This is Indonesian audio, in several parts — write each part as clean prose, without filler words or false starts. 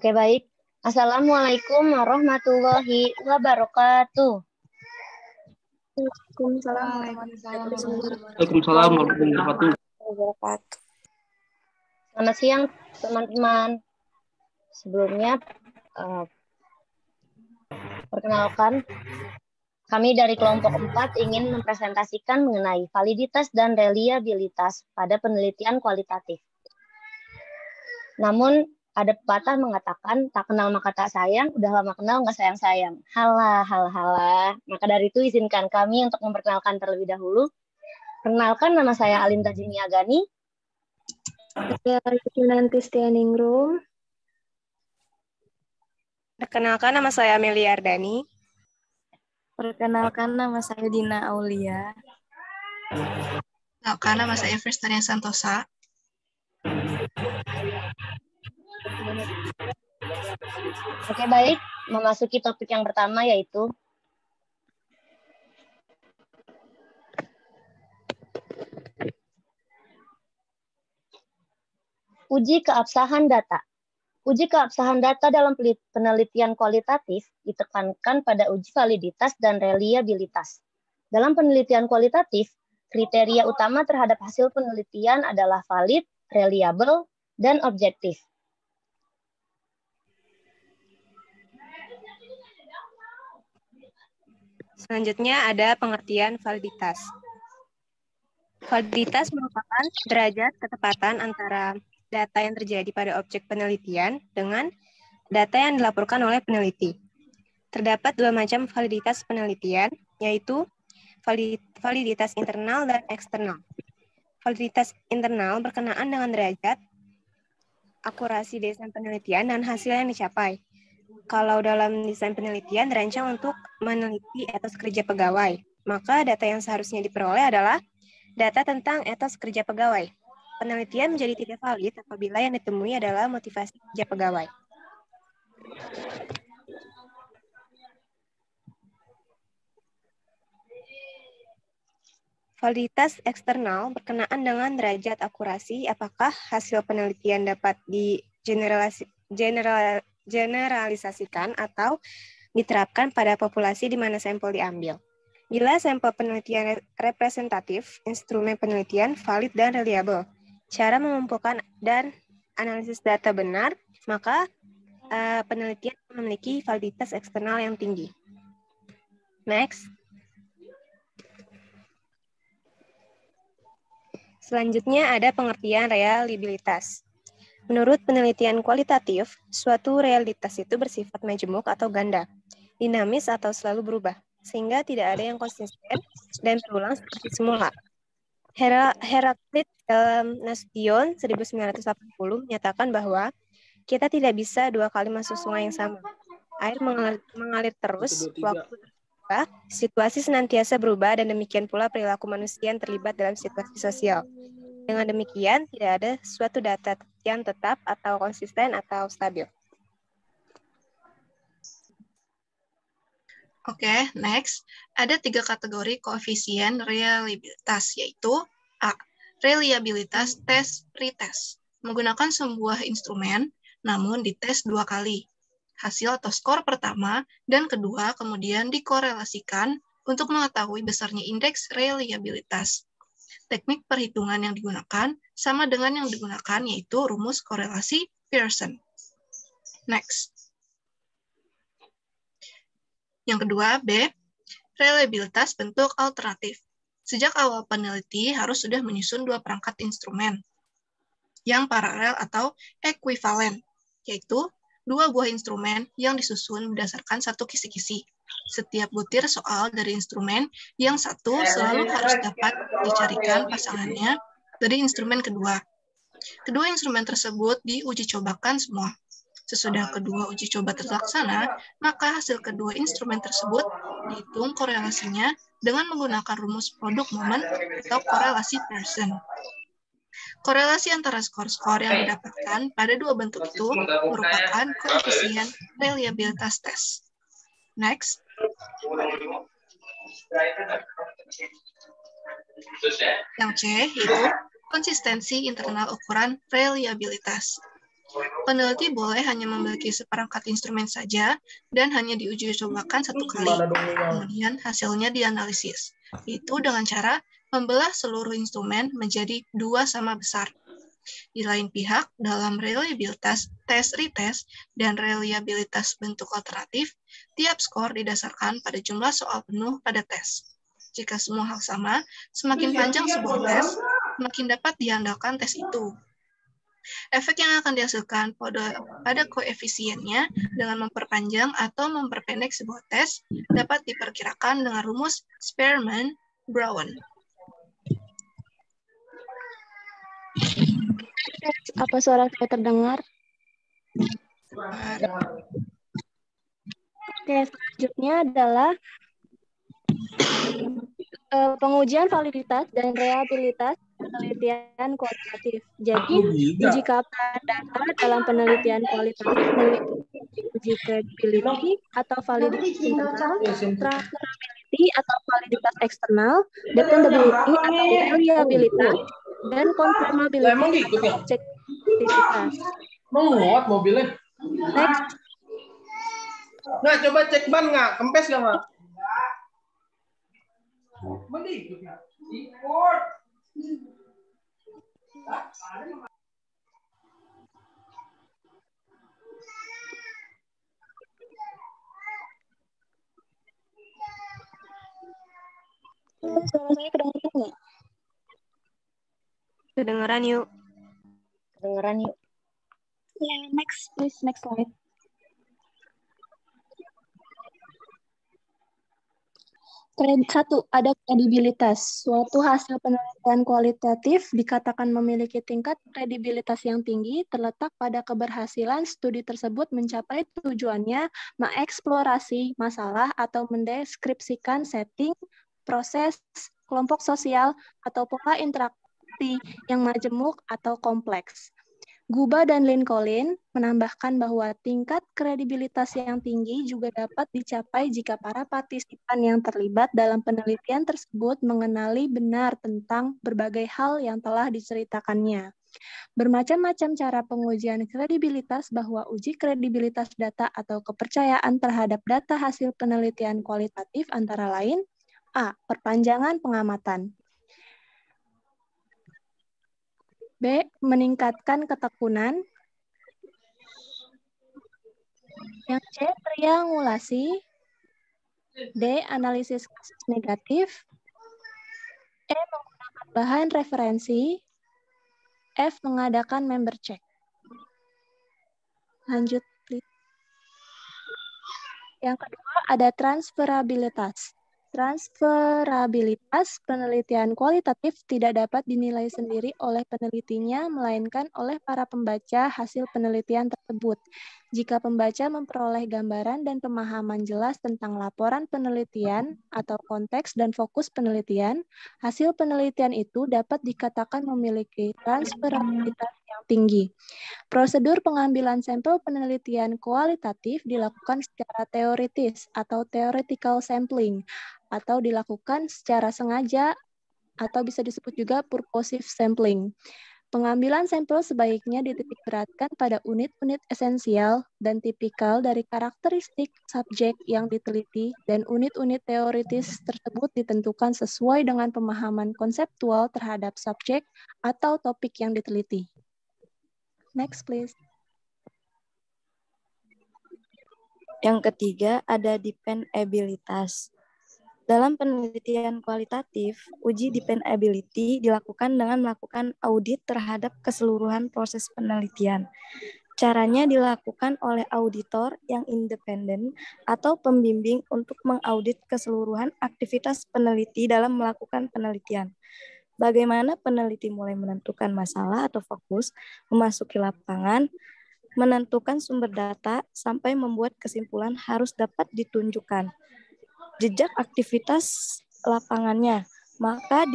Oke, baik. Assalamualaikum warahmatullahi wabarakatuh. Waalaikumsalam warahmatullahi wabarakatuh. Selamat siang, teman-teman. Sebelumnya, perkenalkan, kami dari kelompok 4 ingin mempresentasikan mengenai validitas dan reliabilitas pada penelitian kualitatif. Namun, ada pepatah mengatakan, tak kenal maka tak sayang, udah lama kenal nggak sayang-sayang. Halah. Maka dari itu izinkan kami untuk memperkenalkan terlebih dahulu. Perkenalkan, nama saya Alinda Jiniagani. Saya Nanti Stianingrum. Perkenalkan, nama saya Amelia Ardani. Perkenalkan, nama saya Dina Aulia. Perkenalkan, nama saya Firstania Santosa. Oke, baik. Memasuki topik yang pertama, yaitu uji keabsahan data. Uji keabsahan data dalam penelitian kualitatif ditekankan pada uji validitas dan reliabilitas. Dalam penelitian kualitatif, kriteria utama terhadap hasil penelitian adalah valid, reliable, dan objektif. Selanjutnya ada pengertian validitas. Validitas merupakan derajat ketepatan antara data yang terjadi pada objek penelitian dengan data yang dilaporkan oleh peneliti. Terdapat dua macam validitas penelitian, yaitu validitas internal dan eksternal. Validitas internal berkenaan dengan derajat akurasi desain penelitian dan hasil yang dicapai. Kalau dalam desain penelitian dirancang untuk meneliti etos kerja pegawai, maka data yang seharusnya diperoleh adalah data tentang etos kerja pegawai. Penelitian menjadi tidak valid apabila yang ditemui adalah motivasi kerja pegawai. Validitas eksternal berkenaan dengan derajat akurasi apakah hasil penelitian dapat generalisasikan atau diterapkan pada populasi di mana sampel diambil. Bila sampel penelitian representatif, instrumen penelitian valid dan reliable, cara mengumpulkan dan analisis data benar, maka penelitian memiliki validitas eksternal yang tinggi. Next. Selanjutnya ada pengertian reliabilitas. Menurut penelitian kualitatif, suatu realitas itu bersifat majemuk atau ganda, dinamis atau selalu berubah, sehingga tidak ada yang konsisten dan berulang seperti semula. Heraklit dalam Nasution 1980 menyatakan bahwa kita tidak bisa dua kali masuk sungai yang sama. Air mengalir terus, waktu berubah, situasi senantiasa berubah, dan demikian pula perilaku manusia yang terlibat dalam situasi sosial. Dengan demikian, tidak ada suatu data yang tetap atau konsisten atau stabil. Oke, next. Ada 3 kategori koefisien reliabilitas, yaitu A. Reliabilitas tes pretest. Menggunakan sebuah instrumen, namun dites 2 kali. Hasil atau skor pertama dan kedua kemudian dikorelasikan untuk mengetahui besarnya indeks reliabilitas. Teknik perhitungan yang digunakan sama dengan yang digunakan, yaitu rumus korelasi Pearson. Next. Yang kedua, B. Reliabilitas bentuk alternatif. Sejak awal peneliti harus sudah menyusun 2 perangkat instrumen yang paralel atau ekuivalen, yaitu 2 buah instrumen yang disusun berdasarkan satu kisi-kisi. Setiap butir soal dari instrumen yang satu selalu harus dapat dicarikan pasangannya dari instrumen kedua. Kedua instrumen tersebut diuji cobakan semua. Sesudah kedua uji coba terlaksana, maka hasil kedua instrumen tersebut dihitung korelasinya dengan menggunakan rumus produk momen atau korelasi Pearson. Korelasi antara skor-skor yang didapatkan pada 2 bentuk itu merupakan koefisien reliabilitas tes. Next. Yang C, yaitu konsistensi internal ukuran reliabilitas. Peneliti boleh hanya memiliki seperangkat instrumen saja dan hanya diuji cobakan 1 kali. Kemudian hasilnya dianalisis. Itu dengan cara membelah seluruh instrumen menjadi 2 sama besar. Di lain pihak, dalam reliabilitas tes retest dan reliabilitas bentuk alternatif, tiap skor didasarkan pada jumlah soal penuh pada tes. Jika semua hal sama, semakin panjang sebuah tes, semakin dapat diandalkan tes itu. Efek yang akan dihasilkan pada koefisiennya dengan memperpanjang atau memperpendek sebuah tes dapat diperkirakan dengan rumus Spearman-Brown. Apa suara saya terdengar? Oke, selanjutnya adalah pengujian validitas dan reliabilitas penelitian kualitatif. Jadi, uji keabsahan data dalam penelitian kualitatif meliputi uji credibility atau validitas internal, transferability atau validitas eksternal, dependability atau reliabilitas, dan confirmability atau objektivitas. Menguat mobilnya. Next. Nggak, coba cek ban nggak? Kempes nggak, Mak? Mending ikut. Suara saya kedengaran nggak? Kedengeran yuk. Kedengeran yuk. Yeah, next, please, next slide. Satu, ada kredibilitas. Suatu hasil penelitian kualitatif dikatakan memiliki tingkat kredibilitas yang tinggi terletak pada keberhasilan studi tersebut mencapai tujuannya mengeksplorasi masalah atau mendeskripsikan setting, proses, kelompok sosial, atau pola interaksi yang majemuk atau kompleks. Guba dan Lincoln menambahkan bahwa tingkat kredibilitas yang tinggi juga dapat dicapai jika para partisipan yang terlibat dalam penelitian tersebut mengenali benar tentang berbagai hal yang telah diceritakannya. Bermacam-macam cara pengujian kredibilitas bahwa uji kredibilitas data atau kepercayaan terhadap data hasil penelitian kualitatif antara lain A. Perpanjangan pengamatan. B. Meningkatkan ketekunan. Yang C. Triangulasi. D. Analisis kasus negatif. E. Menggunakan bahan referensi. F. Mengadakan member check. Lanjut, please. Yang kedua ada transferabilitas. Transferabilitas penelitian kualitatif tidak dapat dinilai sendiri oleh penelitinya, melainkan oleh para pembaca hasil penelitian tersebut. Jika pembaca memperoleh gambaran dan pemahaman jelas tentang laporan penelitian atau konteks dan fokus penelitian, hasil penelitian itu dapat dikatakan memiliki transferabilitas yang tinggi. Prosedur pengambilan sampel penelitian kualitatif dilakukan secara teoritis atau theoretical sampling, atau dilakukan secara sengaja atau bisa disebut juga purposive sampling. Pengambilan sampel sebaiknya dititikberatkan pada unit-unit esensial dan tipikal dari karakteristik subjek yang diteliti, dan unit-unit teoritis tersebut ditentukan sesuai dengan pemahaman konseptual terhadap subjek atau topik yang diteliti. Next, please. Yang ketiga ada dependabilitas. Dalam penelitian kualitatif, uji dependability dilakukan dengan melakukan audit terhadap keseluruhan proses penelitian. Caranya dilakukan oleh auditor yang independen atau pembimbing untuk mengaudit keseluruhan aktivitas peneliti dalam melakukan penelitian. Bagaimana peneliti mulai menentukan masalah atau fokus, memasuki lapangan, menentukan sumber data, sampai membuat kesimpulan harus dapat ditunjukkan jejak aktivitas lapangannya, maka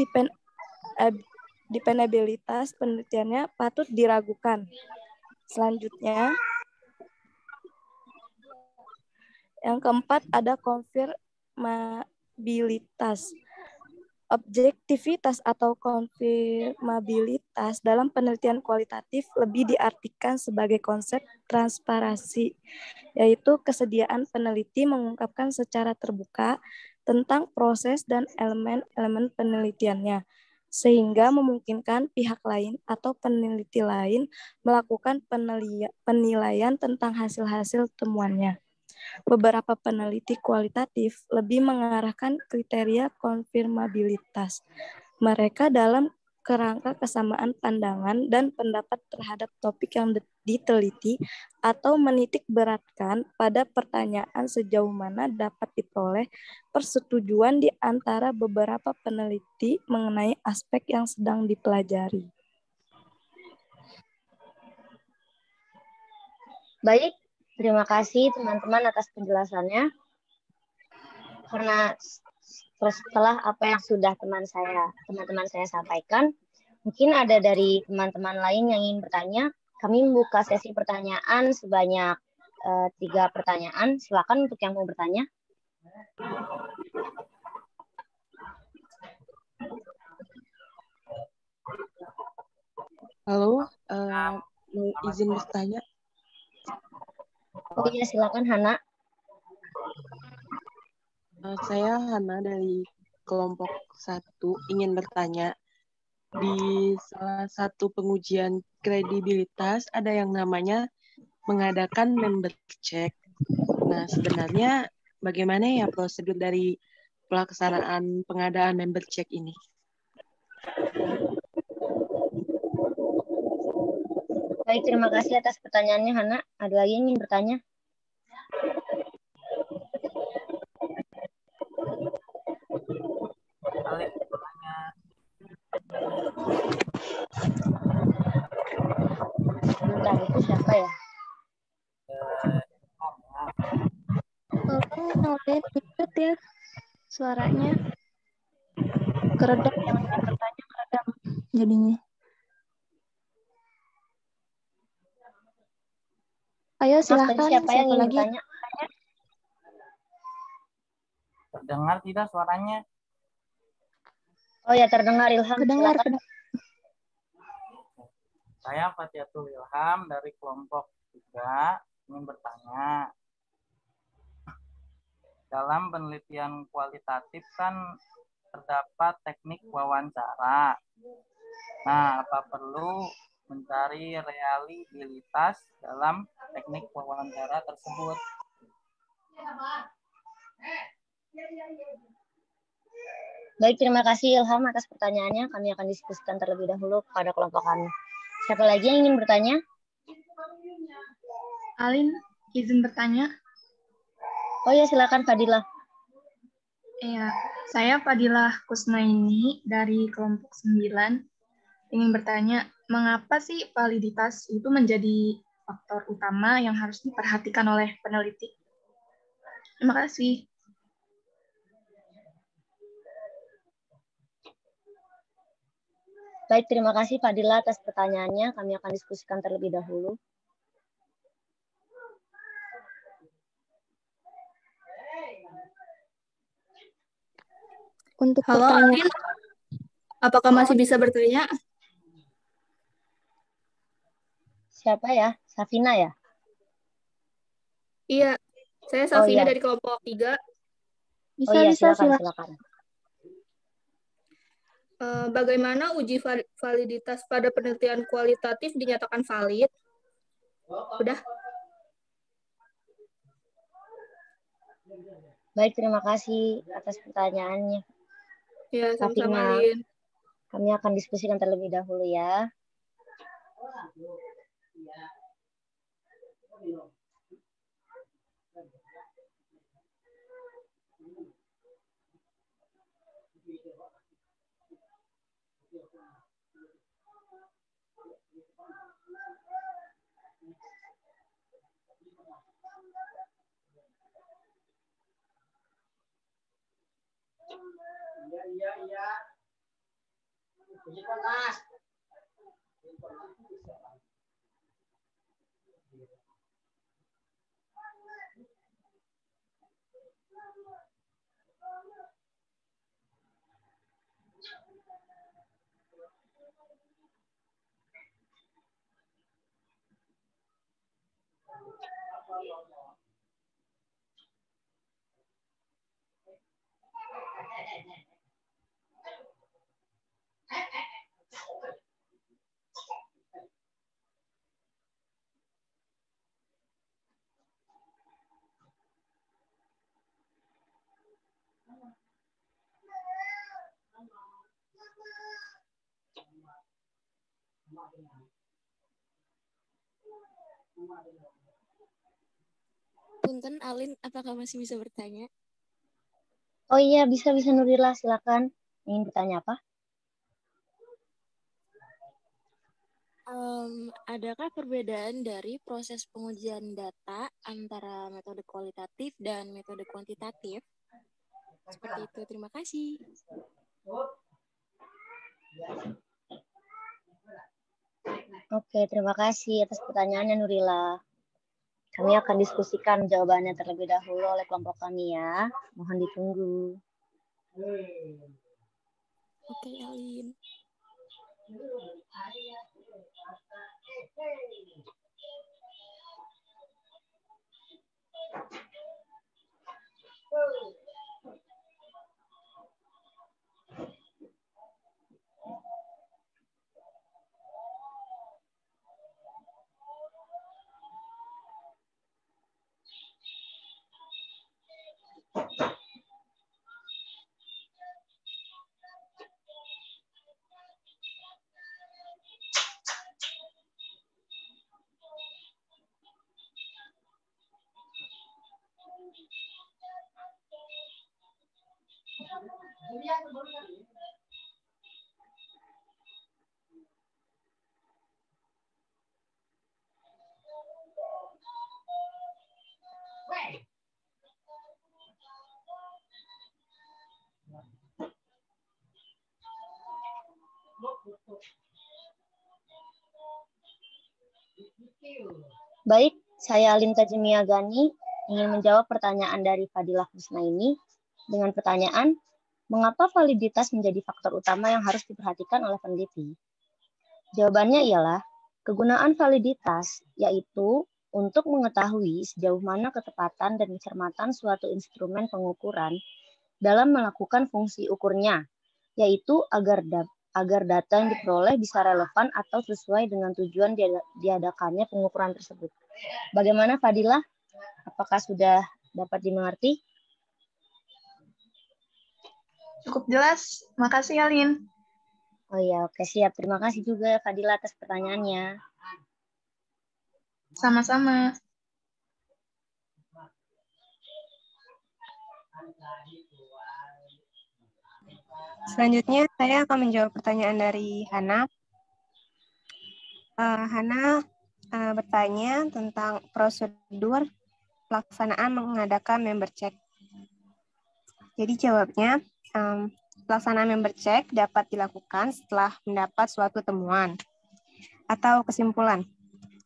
dependabilitas penelitiannya patut diragukan. Selanjutnya, yang keempat ada konfirmabilitas. Objektivitas atau konfirmabilitas dalam penelitian kualitatif lebih diartikan sebagai konsep transparansi, yaitu kesediaan peneliti mengungkapkan secara terbuka tentang proses dan elemen-elemen penelitiannya, sehingga memungkinkan pihak lain atau peneliti lain melakukan penilaian tentang hasil-hasil temuannya. Beberapa peneliti kualitatif lebih mengarahkan kriteria konfirmabilitas mereka dalam kerangka kesamaan pandangan dan pendapat terhadap topik yang diteliti atau menitik beratkan pada pertanyaan sejauh mana dapat diperoleh persetujuan di antara beberapa peneliti mengenai aspek yang sedang dipelajari. Baik, terima kasih teman-teman atas penjelasannya. Karena setelah apa yang sudah teman-teman saya sampaikan, mungkin ada dari teman-teman lain yang ingin bertanya. Kami membuka sesi pertanyaan sebanyak 3 pertanyaan. Silakan untuk yang mau bertanya. Halo, mau izin bertanya? Oh iya, silakan Hana. Saya Hana dari kelompok 1 ingin bertanya. Di salah satu pengujian kredibilitas ada yang namanya mengadakan member check. Nah, sebenarnya bagaimana ya prosedur dari pelaksanaan pengadaan member check ini? Baik, terima kasih atas pertanyaannya Hana. Ada lagi yang ingin bertanya? Bentar, itu siapa ya? Tolong ikut ya suaranya. Keredam, yang bertanya keredam jadinya. Ayo silahkan, siapa yang ingin lagi? bertanya? Terdengar tidak suaranya? Oh ya, terdengar Ilham. Kedengar. Silakan. Saya Fatiatul Ilham dari kelompok 3 ingin bertanya. Dalam penelitian kualitatif kan terdapat teknik wawancara. Nah, apa perlu mencari reliabilitas dalam teknik wawancara tersebut? Baik, terima kasih Ilham atas pertanyaannya. Kami akan diskusikan terlebih dahulu pada kelompok kami. Siapa lagi yang ingin bertanya? Alin, izin bertanya. Oh ya, silakan Fadilah. Iya, saya Fadilah Kusnaini dari kelompok 9 ingin bertanya, mengapa sih validitas itu menjadi faktor utama yang harus diperhatikan oleh peneliti? Terima kasih. Baik, terima kasih Fadilah atas pertanyaannya. Kami akan diskusikan terlebih dahulu. Untuk Halo pertanyaan. Alin, apakah masih bisa bertanya? Siapa ya? Safina ya? Iya, saya Safina dari kelompok 3. Bisa. Silakan. Bagaimana uji validitas pada penelitian kualitatif dinyatakan valid? Udah. Baik, terima kasih atas pertanyaannya. Ya, sama-sama, Lin. Kami akan diskusikan terlebih dahulu ya. Iya. Panas. Punten, Alin, apakah masih bisa bertanya? Oh iya, bisa Nurila, silakan. Ingin bertanya apa? Adakah perbedaan dari proses pengujian data antara metode kualitatif dan metode kuantitatif? Seperti itu, terima kasih. Oke, terima kasih atas pertanyaannya Nurila. Kami akan diskusikan jawabannya terlebih dahulu oleh kelompok kami ya. Mohon ditunggu. Oke, Alin. Baik, saya Alin Tajimia Gani ingin menjawab pertanyaan dari Fadilah Kusnaini dengan pertanyaan, mengapa validitas menjadi faktor utama yang harus diperhatikan oleh peneliti? Jawabannya ialah, kegunaan validitas yaitu untuk mengetahui sejauh mana ketepatan dan kecermatan suatu instrumen pengukuran dalam melakukan fungsi ukurnya, yaitu agar data yang diperoleh bisa relevan atau sesuai dengan tujuan diadakannya pengukuran tersebut. Bagaimana Fadilah? Apakah sudah dapat dimengerti? Cukup jelas. Makasih, Alin. Oh iya, oke siap. Terima kasih juga Fadilah atas pertanyaannya. Sama-sama. Selanjutnya, saya akan menjawab pertanyaan dari Hana. Hana bertanya tentang prosedur pelaksanaan mengadakan member check. Jadi jawabnya, pelaksanaan member check dapat dilakukan setelah mendapat suatu temuan atau kesimpulan.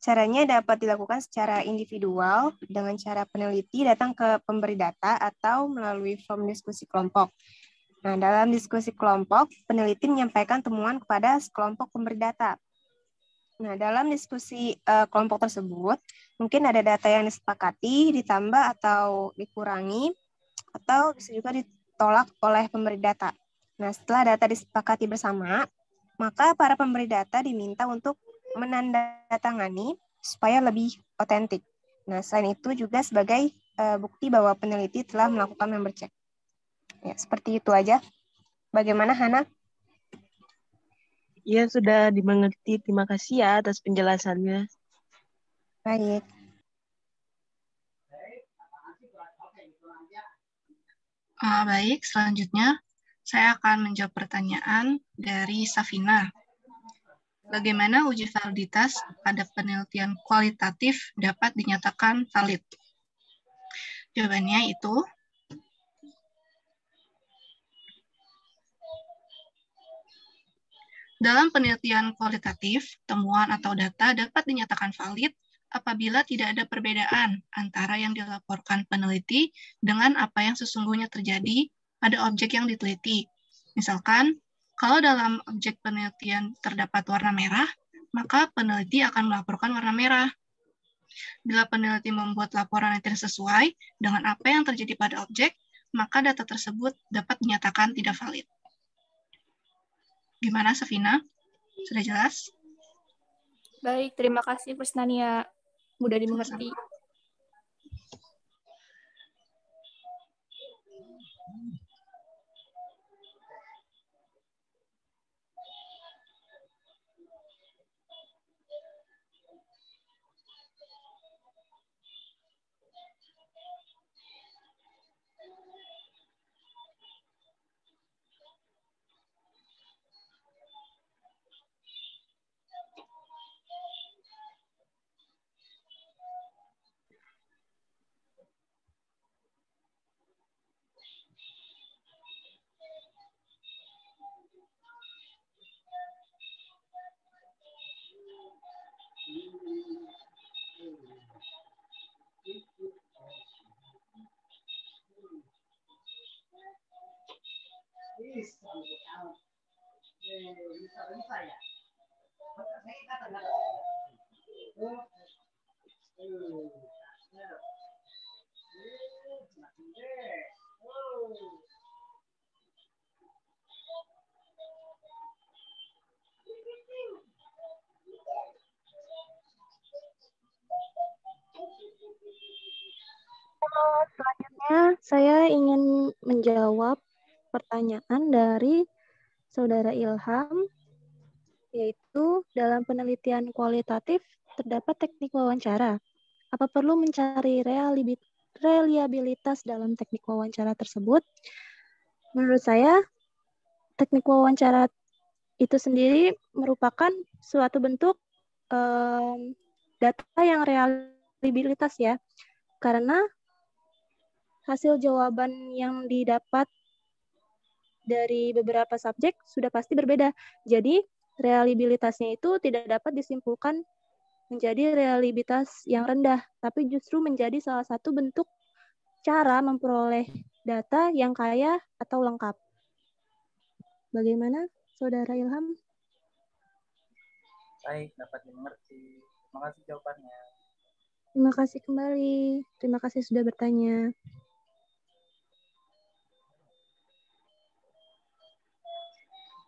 Caranya dapat dilakukan secara individual dengan cara peneliti datang ke pemberi data atau melalui forum diskusi kelompok. Nah, dalam diskusi kelompok, peneliti menyampaikan temuan kepada sekelompok pemberi data. Nah, dalam diskusi kelompok tersebut, mungkin ada data yang disepakati, ditambah atau dikurangi, atau bisa juga ditolak oleh pemberi data. Nah, setelah data disepakati bersama, maka para pemberi data diminta untuk menandatangani supaya lebih otentik. Nah, selain itu juga sebagai bukti bahwa peneliti telah melakukan member check. Ya, seperti itu aja. Bagaimana, Hana? Iya, sudah dimengerti. Terima kasih ya atas penjelasannya. Baik. Baik, selanjutnya saya akan menjawab pertanyaan dari Safina. Bagaimana uji validitas pada penelitian kualitatif dapat dinyatakan valid? Jawabannya itu, dalam penelitian kualitatif, temuan atau data dapat dinyatakan valid apabila tidak ada perbedaan antara yang dilaporkan peneliti dengan apa yang sesungguhnya terjadi pada objek yang diteliti. Misalkan, kalau dalam objek penelitian terdapat warna merah, maka peneliti akan melaporkan warna merah. Bila peneliti membuat laporan yang tidak sesuai dengan apa yang terjadi pada objek, maka data tersebut dapat dinyatakan tidak valid. Gimana, Safina? Sudah jelas? Baik, terima kasih Prisnania. Mudah dimengerti. Selanjutnya, saya ingin menjawab pertanyaan dari Saudara Ilham, yaitu dalam penelitian kualitatif terdapat teknik wawancara. Apa perlu mencari reliabilitas dalam teknik wawancara tersebut? Menurut saya, teknik wawancara itu sendiri merupakan suatu bentuk data yang reliabilitas ya, karena hasil jawaban yang didapat dari beberapa subjek sudah pasti berbeda. Jadi, reliabilitasnya itu tidak dapat disimpulkan menjadi reliabilitas yang rendah, tapi justru menjadi salah satu bentuk cara memperoleh data yang kaya atau lengkap. Bagaimana, Saudara Ilham? Baik, dapat dimengerti. Terima kasih jawabannya. Terima kasih kembali. Terima kasih sudah bertanya.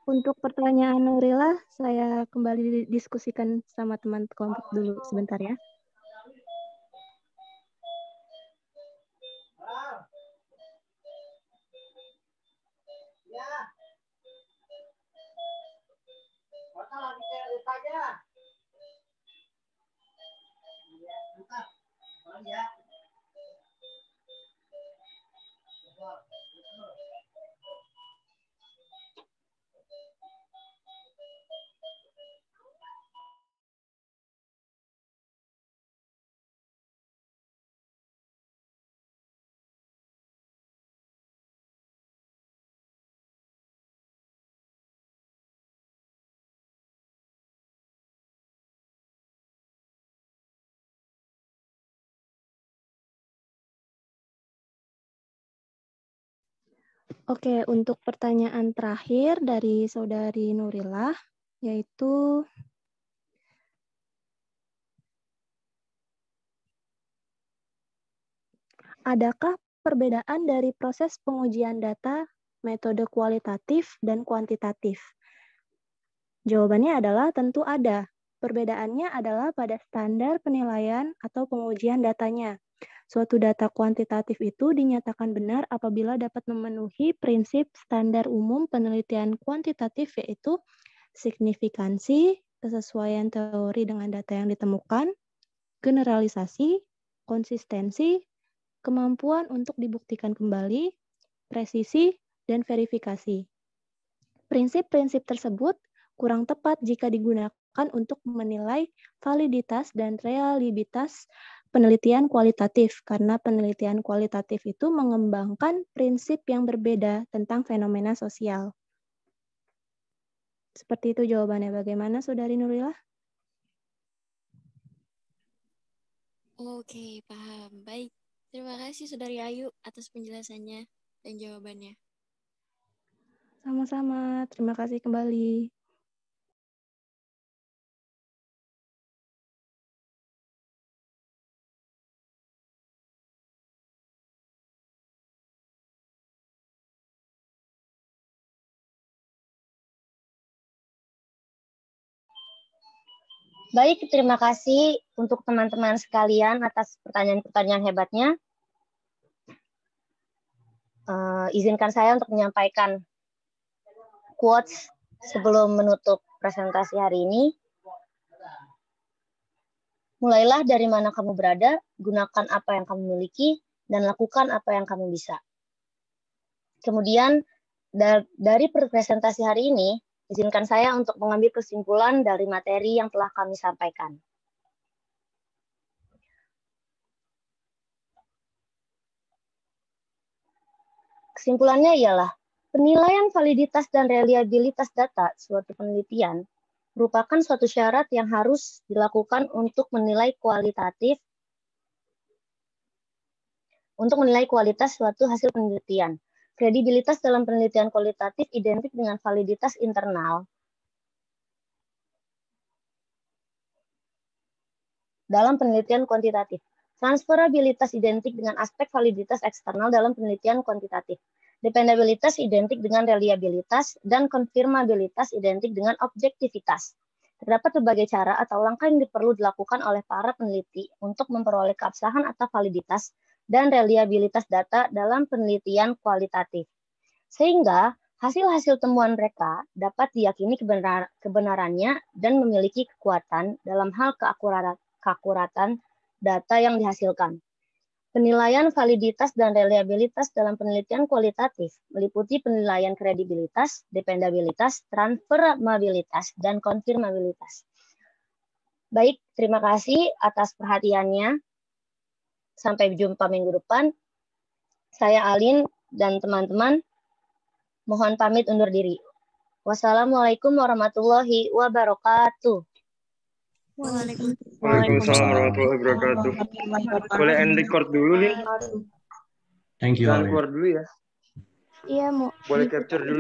Untuk pertanyaan Nurila, saya kembali diskusikan sama teman kelompok dulu sebentar ya. Oke, untuk pertanyaan terakhir dari Saudari Nurillah, yaitu adakah perbedaan dari proses pengujian data, metode kualitatif dan kuantitatif? Jawabannya adalah tentu ada. Perbedaannya adalah pada standar penilaian atau pengujian datanya. Suatu data kuantitatif itu dinyatakan benar apabila dapat memenuhi prinsip standar umum penelitian kuantitatif, yaitu signifikansi, kesesuaian teori dengan data yang ditemukan, generalisasi, konsistensi, kemampuan untuk dibuktikan kembali, presisi, dan verifikasi. Prinsip-prinsip tersebut kurang tepat jika digunakan untuk menilai validitas dan reliabilitas penelitian kualitatif, karena penelitian kualitatif itu mengembangkan prinsip yang berbeda tentang fenomena sosial. Seperti itu jawabannya. Bagaimana, Saudari Nurillah? Oke, paham. Baik. Terima kasih Saudari Ayu atas penjelasannya dan jawabannya. Sama-sama. Terima kasih kembali. Baik, terima kasih untuk teman-teman sekalian atas pertanyaan-pertanyaan hebatnya. Izinkan saya untuk menyampaikan quotes sebelum menutup presentasi hari ini. Mulailah dari mana kamu berada, gunakan apa yang kamu miliki, dan lakukan apa yang kamu bisa. Kemudian, dari presentasi hari ini, izinkan saya untuk mengambil kesimpulan dari materi yang telah kami sampaikan. Kesimpulannya ialah, penilaian validitas dan reliabilitas data suatu penelitian merupakan suatu syarat yang harus dilakukan untuk menilai kualitas suatu hasil penelitian. Kredibilitas dalam penelitian kualitatif identik dengan validitas internal dalam penelitian kuantitatif. Transferabilitas identik dengan aspek validitas eksternal dalam penelitian kuantitatif. Dependabilitas identik dengan reliabilitas, dan konfirmabilitas identik dengan objektivitas. Terdapat berbagai cara atau langkah yang perlu dilakukan oleh para peneliti untuk memperoleh keabsahan atau validitas dan reliabilitas data dalam penelitian kualitatif. Sehingga hasil-hasil temuan mereka dapat diyakini kebenarannya dan memiliki kekuatan dalam hal keakuratan data yang dihasilkan. Penilaian validitas dan reliabilitas dalam penelitian kualitatif meliputi penilaian kredibilitas, dependabilitas, transferabilitas, dan konfirmabilitas. Baik, terima kasih atas perhatiannya. Sampai jumpa minggu depan. Saya Alin dan teman-teman mohon pamit undur diri. Wassalamualaikum warahmatullahi wabarakatuh. Waalaikumsalam warahmatullahi wabarakatuh. Boleh end record dulu, Lin? Thank you. Jangan keluar dulu ya. Iya, mau. Boleh capture dulu.